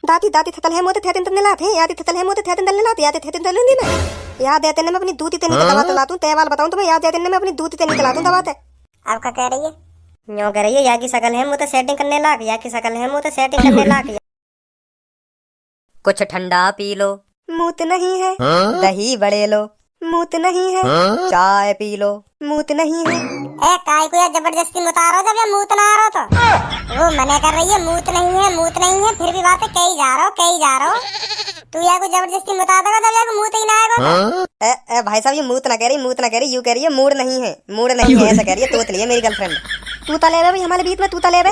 दाती दाती थतल है मोते थेतिन तन्ने लाते यादी थतल है मोते थेतिन तन्ने लाते यादी थेतिन तन्ने नहीं मैं याद देते ने मैं अपनी दूती तेनी दवा चलातूं तेवाल बताऊं तो मैं याद देते ने मैं अपनी दूती तेनी चलातूं दवा ते। अब क्या कह रही है? न्यो कह रही है या की शकल है मोते सेटिंग करने लाग या की शकल है मोते सेटिंग करने लाग। कुछ ठंडा पी लो। मूत नहीं है। दही बड़े लो। मूत नहीं है। चाय पी लो। मूत नहीं है। ए काय को या जबरदस्ती मुतारो जब ये मूत ना आ रहा तो वो मना कर रही है मूत नहीं है फिर भी बातें कही जा रहा हो तू या को जबरदस्ती मुता देगा तब या को मूत ही ना आएगा। ए भाई साहब ये मूत ना कह रही यूं कह रही है मूड नहीं है ऐसा कह रही है तोतली है मेरी गर्लफ्रेंड। तू तले भाई हमारे बीच में तू तले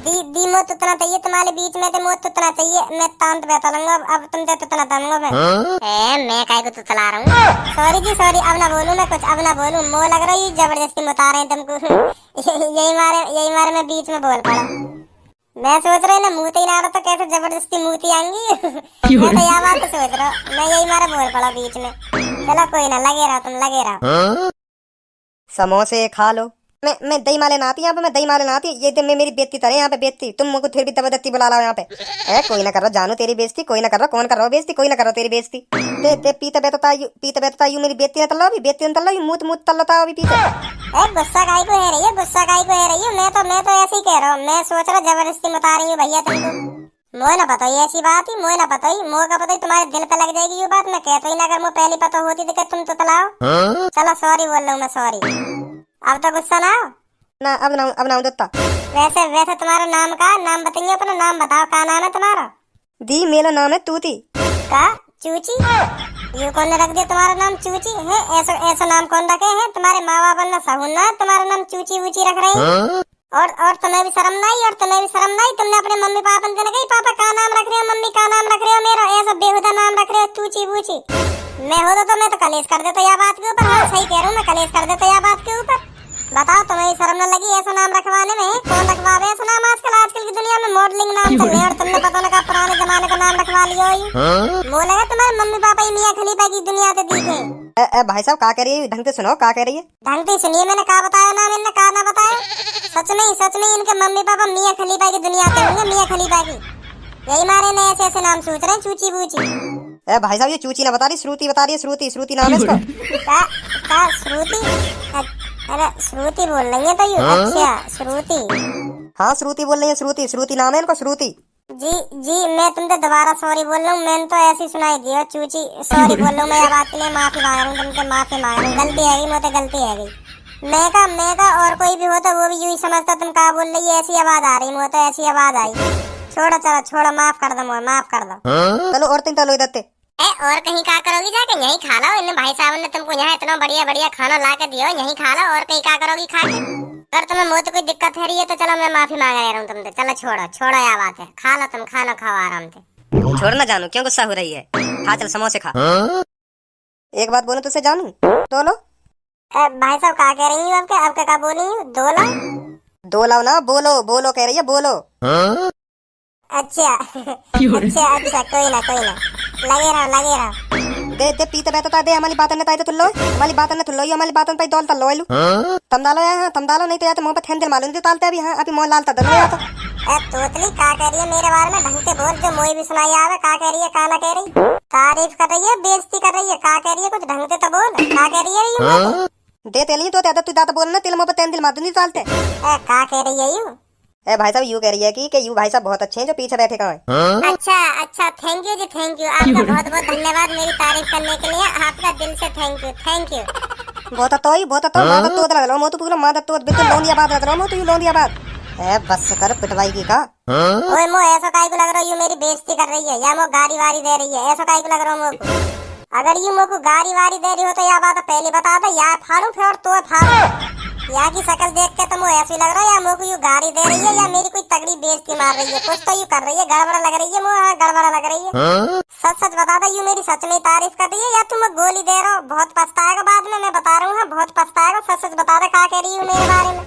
दी मोत उतना चाहिए तुम्हारे बीच में तो मोत उतना चाहिए मैं तांत बैठा लूंगा अब तुमसे उतना तंगो मैं काय को तो चला रहा हूँ। सॉरी जी सॉरी अब ना बोलूं मैं कुछ अब ना बोलूं मो लग रहा है जबरदस्ती मुता रहे हैं तुमको यही मारे मैं बीच में बोल पड़ा। मैं सोच रही ना मूत ही ना रहा तो कैसे जबरदस्ती मूती आएंगी मैं तो यह बात सोच रहा हूँ मैं यही मारे बोल पड़ा बीच में। चलो कोई ना लगे रहो। समोसे खा लो। मैं दही माले ना आती यहाँ पे मैं दही माले ना आती ये दिन में मेरी बेइज्जती करे यहाँ पे बेइज्जती तुम मुझको फिर भी जबरदस्ती बुला लाओ यहाँ पे। कोई ना कर रहा जानू तेरी बेइज्जती कोई ना कर रहा कौन कर रहा बेइज्जती कोई ना कर रहा तेरी बेइज्जती ते पीते बेतता यू मेरी बेइज्जती न तल्ला अभी बेइज्जती न तल्ला यू मूत तल्लता अभी पीते। गुस्सा काहे को है रही है मैं तो ऐसे ही कह रहा हूँ मैं सोच रहा जबरदस्ती बता रही हूँ भैया तुमको मोह ना बताइए ऐसी बात ही मोह का पता ही तुम्हारे दिल पे लग जाएगी ये बात मैं कहता ही ना अगर मुझे पहली पता होती तो तुम तो तलाओ। चलो सॉरी बोल रहा हूँ मैं सॉरी अब तो गुस्सा ना हो ना अब ना दत्ता। वैसे तुम्हारा नाम का नाम बताइए अपना नाम बताओ क्या नाम है तुम्हारा? दी मेरा नाम है तूती। का चूची? ये कौन ने रख दिया तुम्हारा नाम चूची है? ऐसा नाम कौन रखे है? तुम्हारे माँ बाप ने साहुन ना तुम्हारा नाम चूची वूची रख रहे हैं और तुम्हें भी शर्म नहीं तुमने अपने मम्मी पापा ने कही पापा का नाम रख रहे हो मम्मी का नाम रख रहे हो मेरा ऐसा बेहुदा नाम रख रहे हो चूची वूची। मैं होता तो मैं तो कलेश कर देता या बात के ऊपर। हाँ सही कह रहा हूँ मैं कलेश कर देता या बात के ऊपर। बताओ तुम्हें शर्म न लगी ऐसा नाम रखवाने में? कौन रखवावे ऐसा नाम आजकल की दुनिया में मॉडलिंग नाम चल रहे हैं और तुमने पता ना पुराने जमाने का नाम रखवा लिया हो। वो लगा तुम्हारे मम्मी पापा ही मियां खलीफा की दुनिया से दिखे। भाई साहब क्या कह रही है ढंग से सुनो क्या कह रही है? ढंग से सुनिए मैंने कहा बताया नाम इनने कहा ना बताया। सच नहीं इनके मम्मी पापा मियां खलीफा की दुनिया से होंगे मियां खलीफा की यही मारे ने ऐसे नाम सोच रहे हैं चूची बूची। भाई साहब ये चूची ना बता रही श्रुति बता रही है श्रुति नाम है इसका। का श्रुति? अरे श्रुति बोल रही है तो ये अच्छा श्रुति। हाँ श्रुति बोल रही है श्रुति नाम है इनका श्रुति। जी मैं तुमसे दोबारा सॉरी बोल रहा हूँ मैंने तो ऐसी सुनाई दी चूची सॉरी बोल रहा हूँ मैं ये बात के लिए माफी मांग रहा हूँ तुमसे माफी मांग रहा हूँ गलती है गई मुझे गलती है गई। मैं का और कोई भी होता वो भी यूं ही समझता तुम क्या बोल रही है ऐसी आवाज आ रही मुझे तो ऐसी आवाज आई। छोड़ो माफ कर दो चलो और तीन तलो इधर और कहीं क्या करोगी जाके यहीं खा लो इन भाई साहब ने तुमको यहाँ इतना बढ़िया खाना ला के दिया यहीं खा लो और कहीं क्या करोगी खा के। अगर तुम्हें मुझे कोई दिक्कत है रही है तो चलो मैं माफी मांग रहा हूँ तुमसे। चलो छोड़ो या बात है खा लो तुम खाना खाओ आराम से। छोड़ ना जानू क्यों गुस्सा हो रही है खा चल समोसे खा। एक बात बोलो तुझसे जानू तो लो भाई साहब क्या कह रही हूँ आपके क्या बोली हूँ दो लाओ ना बोलो कह रही है बोलो। अच्छा कोई ना लगे रहो दे पीते बैठता दे हमारी बात ने ताई तो तुल्लो हमारी बात ने तुल्लो हमारी बात पे दौल तल्लो एलू तम डालो यार तम डालो नहीं तो या तो मुंह पे थेंदे मालूम दे तालते अभी। हां अभी मुंह लाल ता दलो या तो तोतली का कह रही है मेरे बारे में ढंग से बोल जो मोई भी सुनाई आवे का कह रही है का ना कह रही तारीफ कर रही है बेइज्जती कर रही है का कह रही है कुछ ढंग से तो बोल का कह रही है ये दे तेली तो तू ज्यादा बोलना तेल मुंह पे तेंदिल मार दूंगी तालते का कह रही है यू? भाई साहब यू कह रही है कि यू भाई साहब बहुत अच्छे हैं जो पीछे बैठे कहाँ हैं। अच्छा थैंक यू आपका बहुत धन्यवाद मेरी तारीफ करने के लिए आपका दिल से थैंक यू। बहुत मादत तो लग रहा मो तो पूरा मादत तो बिल्कुल लोंदिया बात लग रहा मो तो यू लोंदिया बात बस कर पिटवाई की का। ओए मो ऐसा काहे को लग रहा यू मेरी बेइज्जती कर रही है या मो गाड़ी वारी दे रही है ऐसा काहे को लग रहा मो को? अगर यू मो को गाड़ी वारी दे रही हो तो या बात पहले बता दे या फाड़ू फिर तो फाड़ू या की शक्ल देख के तो मुझे ऐसी लग रहा है या मुझे यू गाड़ी दे रही है या मेरी कोई तगड़ी बेइज्जती मार रही है कुछ तो यू कर रही है गड़बड़ा लग रही है मुझे गड़बड़ा लग रही है। सच बता दे यू मेरी सच में तारीफ कर रही है या तुम गोली दे रहे हो? बहुत पछताएगा बाद में मैं बता रहा हूँ बहुत पछताएगा सच बता दे क्या कह रही हूँ मेरे बारे में।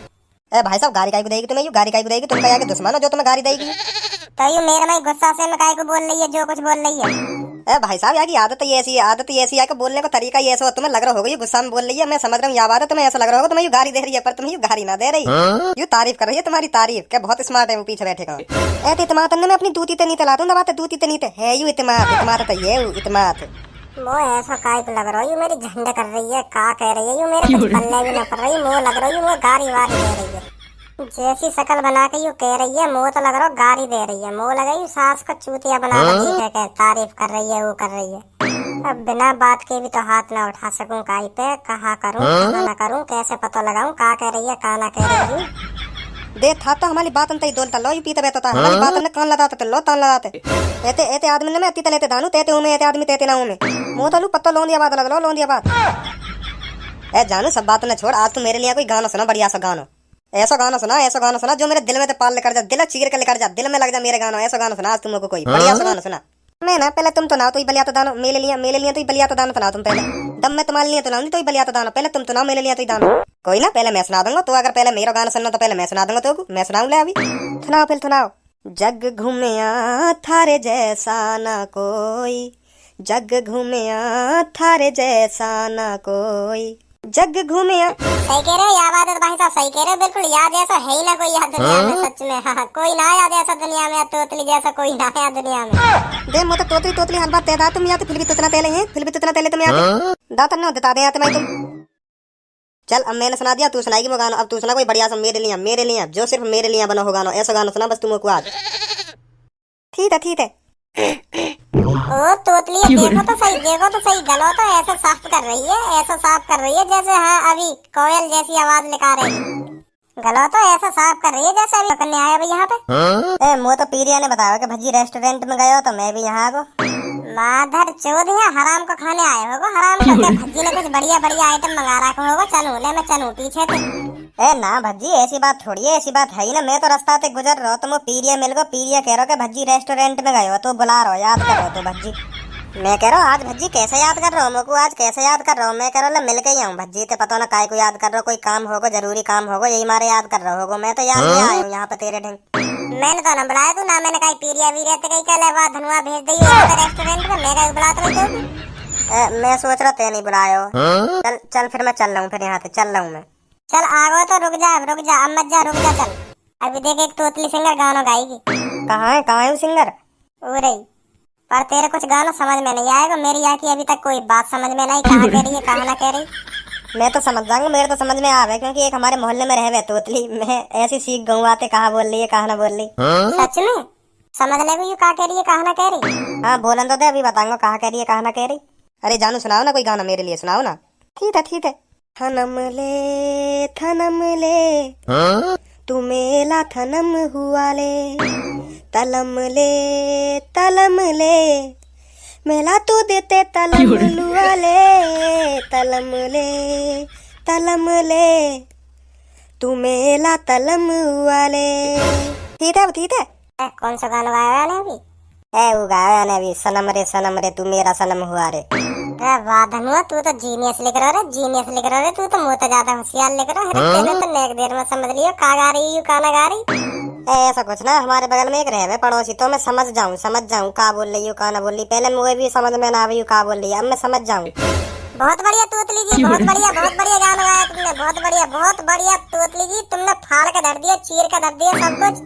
भाई साहब गाड़ी काहे को देगी तुम्हें यू गाड़ी काहे को देगी तुम क्या दुश्मन हो जो तुम्हें गाड़ी देगी? तो यू मेरे में गुस्सा से मैं काहे को बोल रही है जो कुछ बोल रही है भाई साहब यहाँ की आदत ही ऐसी है, आदत ही ऐसी है कि बोलने का तरीका ही ऐसा हो। तुम्हें लग रहा होगा ये गुस्सा में बोल रही है, मैं समझ रहा हूँ यह बात है। तुम्हें ऐसा लग रहा होगा तुम्हें यू गाली दे रही है, पर तुम्हें यू गाली ना दे रही, यू तारीफ कर रही है तुम्हारी तारीफ। क्या बहुत स्मार्ट है वो पीछे बैठे का। ऐते इतमात ने मैं अपनी दूती ते नहीं तला दूं दबाते दूती ते नहीं ते है यू इतमात इतमात तो ये इतमात। वो ऐसा काय पे लग रहा है, यू मेरी झंडा कर रही है, का कह रही है, यू मेरे कुछ पल्ले भी ना पड़ रही, मुँह लग रही है वो गारी वारी दे रही है। जैसी शकल बना के यू कह रही है, मुँह तो लग रहा गारी दे रही है, मुँह लगा यू सास का चूतिया बना रही है, तारीफ कर रही है, वो कर रही है। अब बिना बात के भी तो हाथ ना उठा सकूं काई पे, कहा करूं कहा ना करूं, कैसे पता लगाऊं का कह रही है का ना कह रही है। दे था तो हमारी बात अंत ही दोलता लो यू पीते बैठता था हमारी बात ने कान लगाते लो तान लगाते एते एते आदमी ने मैं अति तलेते दानू तेते हूं मैं एते आदमी तेते ना हूं मैं मुंह तलू पत्तो लोन दिया बात लग लो लोन दिया बात। ए जानू सब बात ने छोड़, आज तू मेरे लिए कोई गाना सुना, बढ़िया सा गाना, ऐसा गाना सुना जो मेरे दिल में पाल लेकर जा, दिल चीर के लेकर जा, दिल में लग जा मेरे गाना। ऐसा गाना सुना आज तुमको कोई बढ़िया सा गाना सुना। मैं ना पहले तुम तो ना तो ही बलिया दानो मेरे लिए तो ही बलिया दानो तो ना तुम पहले दम में तुम्हारे लिए तो ना तो ही बलिया दानो, पहले तुम तो ना मेरे लिए तो ही दानो। कोई ना पहले मैं सुना दूंगा, तो अगर पहले मेरा गाना सुनना तो पहले मैं सुना दूंगा, तो मैं सुनाऊं ले अभी। सुनाओ फिर सुनाओ। जग घूमिया थारे जैसा ना कोई, जग घूमिया थारे जैसा ना कोई, जग घूमिया। सही कह रहे हो, याद आदत भाई साहब सही कह रहे हो, बिल्कुल याद ऐसा है ही ना कोई याद दुनिया में, सच में। हाँ कोई ना याद ऐसा दुनिया में, तोतली जैसा कोई ना याद दुनिया में। दे मोते तोतली हर बात तेदा तुम या तो फिर भी तुतना तेले हैं, फिर भी तुतना तेले तुम याद दाता न देता दे या मैं तुम। चल अब मैंने सुना दिया, तू सुनाएगी वो गाना, अब तू सुना कोई बढ़िया सा मेरे लिए जो सिर्फ मेरे लिए बना हो गाना, ऐसा गाना सुना बस तुमको आज। ठीक है। ओ तोतली देखो तो सही गलो तो ऐसा साफ कर रही है, ऐसा साफ कर रही है जैसे हाँ अभी कोयल जैसी आवाज निकाल रही है। गलो तो ऐसा साफ कर रही है जैसे अभी करने आया भाई यहाँ पे। ए मुझे तो पीरिया ने बताया कि भज्जी रेस्टोरेंट में गए हो तो मैं भी यहाँ को माधर चौध है, हराम को खाने आए होगो, हराम का भज्जी ने कुछ बढ़िया आइटम मंगा रखा होगा, चलू ले मैं चलू पीछे तो। ए ना भज्जी ऐसी बात थोड़ी है, ऐसी बात है ही ना, मैं तो रास्ता से गुजर रहा हूँ तुम पीरिया मिल गो, पीरिया कह रहा हो कि भज्जी रेस्टोरेंट में गए हो तो बुला रहा हो, याद कर रहा हो तो भज्जी। मैं कह रहा हूँ आज भज्जी कैसे याद कर रहा हूँ मुझको, आज कैसे याद कर रहा हूँ, मैं कह रहा हूँ मिल के ही आऊँ भज्जी ते पता ना काय को याद कर रहा हो, कोई काम होगा जरूरी काम होगा यही मारे याद कर रहा होगा, मैं तो याद नहीं आया हूँ यहाँ पे तेरे ढंग। मैंने तो ना बुलाया तू ना, मैंने कहीं पीरिया वीरिया ते कहीं कह ले धनुआ भेज दी रेस्टोरेंट में, मेरा बुला तो मैं सोच रहा ते नहीं बुलाया हो। चल फिर मैं चल रहा हूँ, फिर यहाँ से चल रहा हूँ मैं। चल आगो तो रुक जा अब मत जा, रुक जा चल। अभी देख एक तोतली सिंगर गाना गाएगी। कहाँ है वो सिंगर? ओ रही पर तेरे कुछ गाना समझ में नहीं आएगा, मेरी यहाँ की अभी तक कोई बात समझ में नहीं, कहाँ कह रही है कहाँ ना कह रही। मैं तो समझ जाऊंगा, मेरे तो समझ में आवे क्योंकि एक हमारे मोहल्ले में रह तोतली, मैं ऐसी सीख गऊ आते कहाँ बोल रही है कहाँ ना बोल रही। सच में समझ ले यू कहाँ कह रही है कहाँ ना कह रही। हाँ बोलन तो दे, अभी बताऊंगा कहाँ कह रही है कहाँ ना कह रही। अरे जानू सुनाओ ना कोई गाना मेरे लिए, सुनाओ ना। ठीक है। थनम ले तू मेला थनम हुआ ले, तलम ले मेला तू देते तलम लुआ ले, तलम ले तू मेला तलम हुआ ले। ठीक है। कौन सा गाना गाया है अभी? वो गाया ने अभी सनम रे तू मेरा सनम हुआ रे। वाह धनुआ तू तो जीनियस लिख रहा रे, तू तो मुझे ज्यादा होशियार लिख रहा है, तेरे तो नेक देर में समझ लियो का गा रही यू का ना गा रही। ऐसा कुछ ना, हमारे बगल में एक रहे पड़ोसी तो मैं समझ जाऊं का बोल रही हूँ का ना बोल रही, पहले मुझे भी समझ में ना आवी का बोल रही है, अब मैं समझ जाऊं। बहुत बढ़िया तोतली जी, बहुत बढ़िया गाना गाया तुमने, बहुत बढ़िया तोतली जी, तुमने फाड़ के धर दिया, चीर के धर दिया सब कुछ,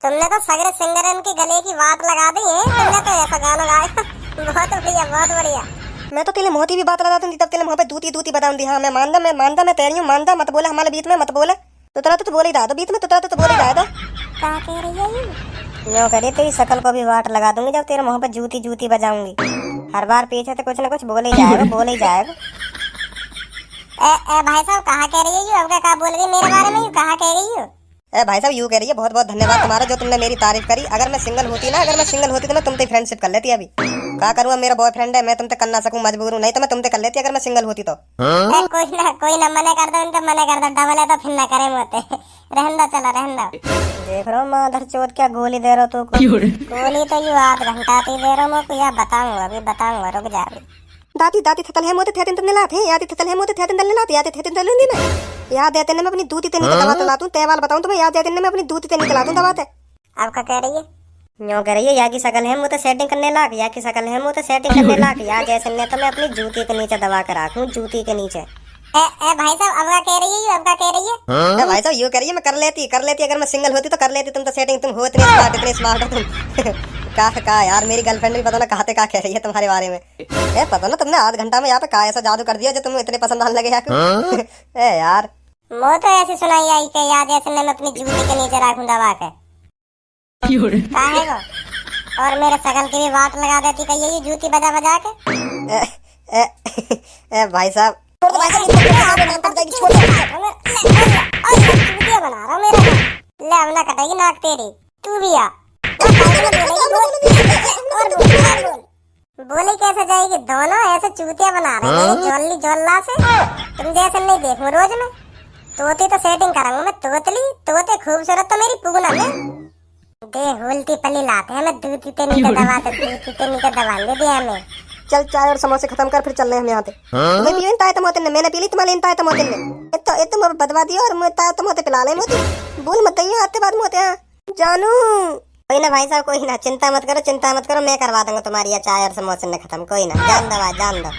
तुमने तो सगरे सिंगरन के गले की बात लगा दी है, तुमने तो ऐसा गाना गाया। बहुत बढ़िया। मैं तो तेरे मोती भी बात लगा दूंगी, तब तेरे मुंह पे दूती बताऊं दी। हाँ मैं मानदा मैं तेरी हूँ, मानदा मत बोले हमारे बीच में मत बोले, तो बोल ही रहा था बीच में, तो बोल ही रहा था। क्या कह रही है यूं करिए तेरी शकल को भी वाट लगा दूंगी जब तेरे मुंह पे जूती बजाऊंगी, हर बार पीछे से कुछ ना कुछ बोल ही जाएगा। ए भाई साहब कहाँ कह रही है यू, अब क्या बोल रही है मेरे बारे में, यू कहाँ कह रही है? ए भाई साहब यूं कह रही है बहुत धन्यवाद तुम्हारा जो तुमने मेरी तारीफ करी, अगर मैं सिंगल होती तो मैं तुमसे फ्रेंडशिप कर लेती। अभी क्या करूँ, मेरा बॉयफ्रेंड है, मैं तुमसे कर ना सकूं, मजबूर हूँ, नहीं तो मैं तुमसे कर लेती अगर मैं सिंगल होती तो। कोई ना मना कर दो, इनको मना कर दो, डबल है तो फिर ना करे मोते। रहन दो। देख रहा हूँ माधर चोट क्या गोली दे रहा हो तू, गोली तो यू आध घंटा दे रहा हूँ मैं, या बताऊंगा रुक जा। दादी थतल है मोते थे तन्ने लाते याद थतल है मोते थे तन्ने लाते याद थे तन्ने लूंगी मैं, याद देते ने मैं अपनी दूती ते नहीं दवा तला दूं, तेवाल बताऊं तुम्हें, याद देते ने मैं अपनी दूती ते नहीं तला दूं दवा ते। अब क्या कह रही है? यूं कह रही है, या की शकल है मुँह तो सेटिंग करने लाग, या की शकल है मुँह तो सेटिंग करने लाग। या जैसे ने तो मैं अपनी जूती के नीचे दबा कर रखूं, जूती के नीचे। ए भाई साहब, अब क्या कह रही है, अब क्या कह रही है? भाई साहब यूँ करिए, मैं कर लेती अगर मैं सिंगल होती तो कर लेती। तुम तो सेटिंग, तुम हो इतने स्मार्ट हो तुम। का यार, मेरी गर्लफ्रेंड भी पता ना कहा कह रही है तुम्हारे बारे में। ए पता ना तुमने आध घंटा में यहाँ पे का ऐसा जादू कर दिया जो तुम इतने पसंद आने लगे यार। ए यार वो तो ऐसी सुनाई आई कि या जैसे ने मैं अपनी जूती के नीचे रखूं दबा के। का है वो? और मेरे शकल की भी वाट लगा देती कही ये जूती बजा बजा के। भाई साहब बना रहा मेरा ले, अब ना कटेगी नाक तेरी। तू भी आ बोली कैसे जाएगी? दोनों ऐसे चूतिया बना रहे हैं जोली जोल्ला से। तुम जैसे नहीं देखूं रोज में। तोती तो सेटिंग कराऊंगा मैं, तोतली तोते खूबसूरत तो मेरी पुगना में दे हुलती पली लाते हैं। मैं दूती ते नीचे दबाते, दूती ते नीचे दबाएंगे दिया हमें। चल चाय और समोसे खत्म कर, फिर चल रहे हम यहाँ पे। तुम्हें पियो ताए तमोते ने, मैंने पी ली तुम्हारे ताए तमोते ने। इतना बदवा दिया और मैं ताए तमोते पिला ले मोती। बोल मत ही आते बाद मोते हैं जानू। कोई ना भाई साहब, कोई ना, चिंता मत करो, चिंता मत करो, मैं करवा दूंगा तुम्हारी चाय और समोसे ने खत्म। कोई ना, जान दो भाई, जान दो।